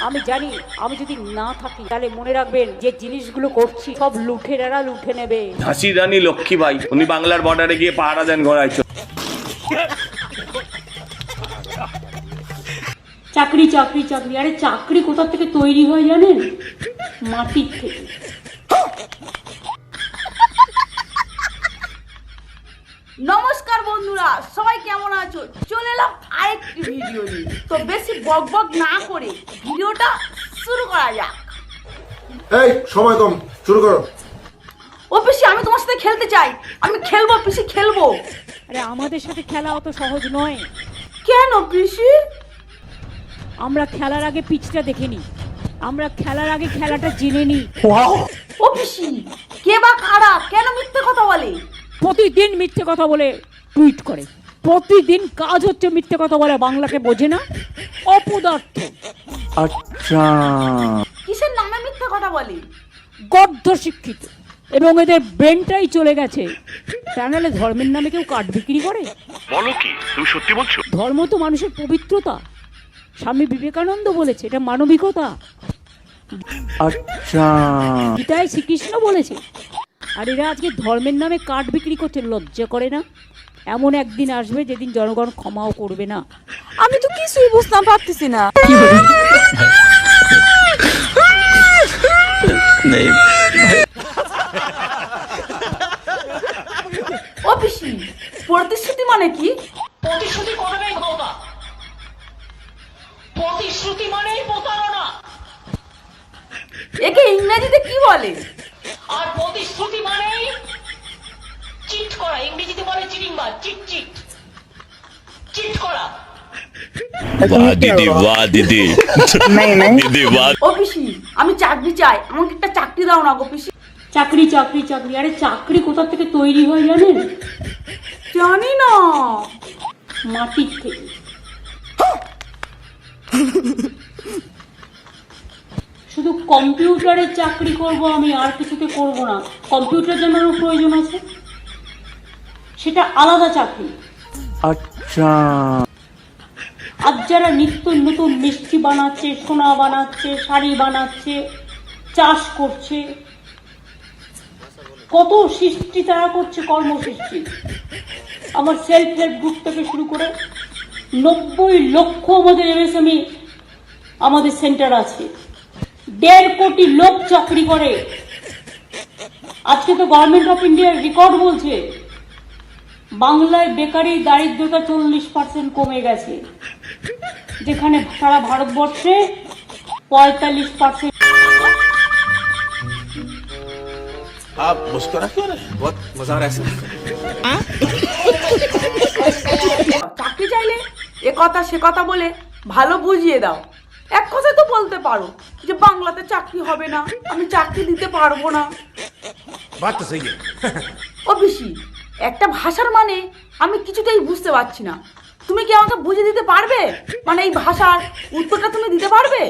আমি জানি আমি যদি না থাকি তাহলে মনে রাখবেন যে জিনিসগুলো করছি সব লুঠেরারা লুঠে নেবে। ঝাঁসি রানী লক্ষ্মীবাই উনি বাংলার বর্ডারে গিয়ে পাহারা দেন ঘোড়ায় চড়ে। চাকরি চাকরি চাকরি, আরে চাকরি কোথা থেকে তৈরি হয় জানেন? মাটির থেকে। নমস্কার বন্ধুরা, সবাই কেমন আছো? চলে এলাম আরেকটি ভিডিও নিয়ে। তো বেশি বকবক না করে ভিডিওটা শুরু করা যাক। এই সময় কম, শুরু করো। ও পিসি, আমি তোমার সাথে খেলতে চাই। আমি খেলবো পিসি, খেলবো। আরে আমাদের সাথে খেলা অত সহজ নয়। কেন পিসি? আমরা খেলার আগে পিচটা দেখে নিই, আমরা খেলার আগে খেলাটা জেনে নিই। ও পিসি, কে বা কারা কেন মিথ্যে কথা বলে? প্রতিদিন মিথ্যে কথা বলে টুইট করে, প্রতিদিন কাজ হচ্ছে মিথ্যে কথা বলে। বাংলাকে বোঝে না, অপদার্থ। আচ্ছা, কিসের নামে মিথ্যে কথা বলে? গর্ধ শিক্ষিত, এবং এদের ব্রেনটাই চলে গেছে। তা নাহলে ধর্মের নামে কেউ কাঠ বিক্রি করে? বলো কি, তুমি সত্যি বলছো? ধর্ম তো মানুষের পবিত্রতা। স্বামী বিবেকানন্দ বলেছে এটা মানবিকতা। আচ্ছা, গীতায় শ্রীকৃষ্ণ বলেছে। আর এরা আজকে ধর্মের নামে কাঠ বিক্রি করছে, লজ্জা করে না? এমন একদিন আসবে যেদিন জনগণ ক্ষমাও করবে না। আমি তো কিছুই বুঝতে পারতেছি না। ও পিসি, প্রতিশ্রুতি মানে কি? প্রতিশ্রুতি করবেই ধোকা, প্রতিশ্রুতি মানেই প্রতারণা। একে ইংরেজিতে কি বলে? আর প্রতিশ্রুতি মানেই চিট করা, ইংরেজিতে বলে চিটিংবাজ, চিট চিট চিট করা। वाह दीदी, वाह दीदी, दीदी वाह। ও পিসি, আমি চাকরি চাই, আমাকে একটা চাকরি দাও না গো পিসি। চাকরি চাকরি চাকরি, আরে চাকরি কোথা থেকে তৈরি হয় জানেন? জানি না। মাটির থেকে। শুধু কম্পিউটারের চাকরি করব আমি, আর কিছুতে করব না। কম্পিউটার জানারও প্রয়োজন আছে, সেটা আলাদা চাকরি। আচ্ছা, আজ যারা নিত্য নতুন মিষ্টি বানাচ্ছে, সোনা বানাচ্ছে, শাড়ি বানাচ্ছে, চাষ করছে, কত সৃষ্টি তারা করছে, কর্মসৃষ্টি। আমার সেলফ হেল্প গ্রুপ থেকে শুরু করে 90 লক্ষ আমাদের এমএসএমই আমাদের সেন্টার আছে। 1.5 কোটি লোক চাকরি করে। আজকে তো গভর্নমেন্ট অফ ইন্ডিয়ার রেকর্ড বলছে বাংলায় বেকারি দারিদ্রতা 40% কমে গেছে, যেখানে সারা ভারতবর্ষে 45%। आप मुस्कुरा क्यों रहे? बहुत मजा आ रहा है ऐसे। চাকরি চাইলে এ কথা সে কথা বলে ভালো বুঝিয়ে দাও। এক কথা তো বলতে পারো যে বাংলাতে চাকরি হবে না, আমি চাকরি দিতে পারবো না। बात तो सही है। ও পিসি, একটা ভাষার মানে আমি কিছুতেই বুঝতে পারছি না। তুমি কি আমাকে বুঝিয়ে দিতে পারবে? মানে এই ভাষার উত্তরটা তুমি দিতে পারবে?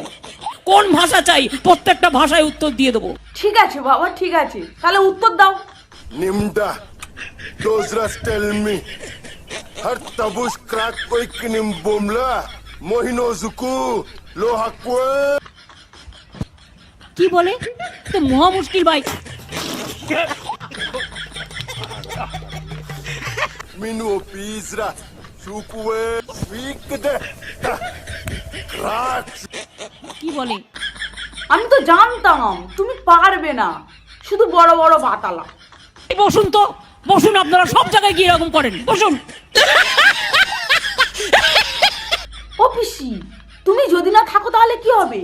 কোন ভাষা চাই? প্রত্যেকটা ভাষায় উত্তর দিয়ে দেবো। ঠিক আছে বাবা, ঠিক আছে, তাহলে উত্তর দাও। Nimda, Dozras tell me. Har tabush crack koik nim bomla. Mohino zuku, lohakwe. কি বলে? তো মহা মুশকিল ভাই। Minu pizra, shukwe, fikde. Crack. কি বলে? আমি তো জানতাম তুমি পারবে না, শুধু বড় বড় বাতালা। এই বসুন তো, বসুন। আপনারা সব জায়গায় গিয়ে এরকম করেন, বসুন। ও পিসি, তুমি যদি না থাকো তাহলে কি হবে?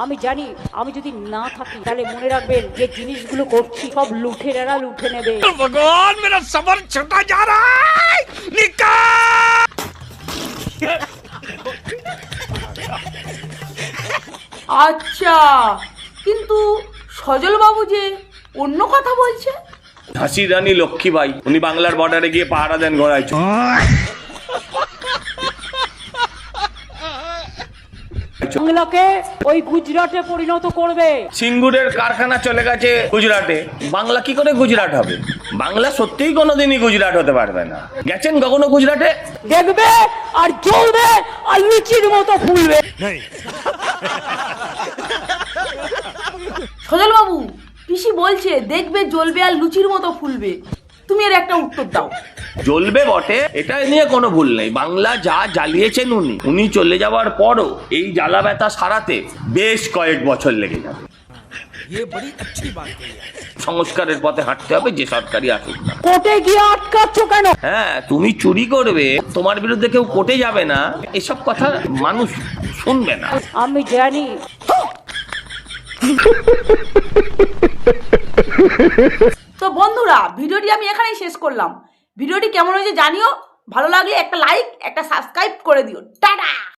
আমি জানি আমি যদি না থাকি তাহলে মনে রাখবেন যে জিনিসগুলো করছি সব লুঠেরারা লুঠে নেবে। भगवान मेरा सबर छूटा जा रहा है, निकाल। আচ্ছা, কিন্তু সজল বাবু যে অন্য কথা বলছে। ঝাঁসি রানী লক্ষ্মীবাই উনি বাংলার বর্ডারে গিয়ে পাহারা দেন ঘোড়ায় চড়ে। বাংলাকে ওই গুজরাটে পরিণত করবে। সিঙ্গুরের কারখানা চলে গেছে গুজরাটে, বাংলা কি করে গুজরাট হবে? বাংলা সত্যিই কোনোদিনই গুজরাট হতে পারবে না। গেছেন কখনো গুজরাটে? দেখবে আর জ্বলবে আর লুচির মতো ফুলবে। সজল বাবু, পিসি বলছে দেখবে জ্বলবে আর লুচির মতো ফুলবে, তুমি এর একটা উত্তর দাও। জ্বলবে বটে, এটা নিয়ে কোনো ভুল নেই। বাংলা যা জ্বালিয়েছেন উনি চলে যাওয়ার পরও এই জ্বালা ব্যথা সারাতে বেশ কয়েক বছর লেগে যাবে। সংস্কারের পথে হাঁটতে হবে, যে সরকারি আসুক না। কোর্টে গিয়ে আটকাচ্ছ কেন? হ্যাঁ, তুমি চুরি করবে, তোমার বিরুদ্ধে কেউ কোর্টে যাবে না, এসব কথা মানুষ শুনবে না। আমি জানি। তো বন্ধুরা, ভিডিওটি আমি এখানেই শেষ করলাম। ভিডিওটি কেমন হয়েছে জানিও, ভালো লাগলে একটা লাইক, একটা সাবস্ক্রাইব করে দিও। টাটা।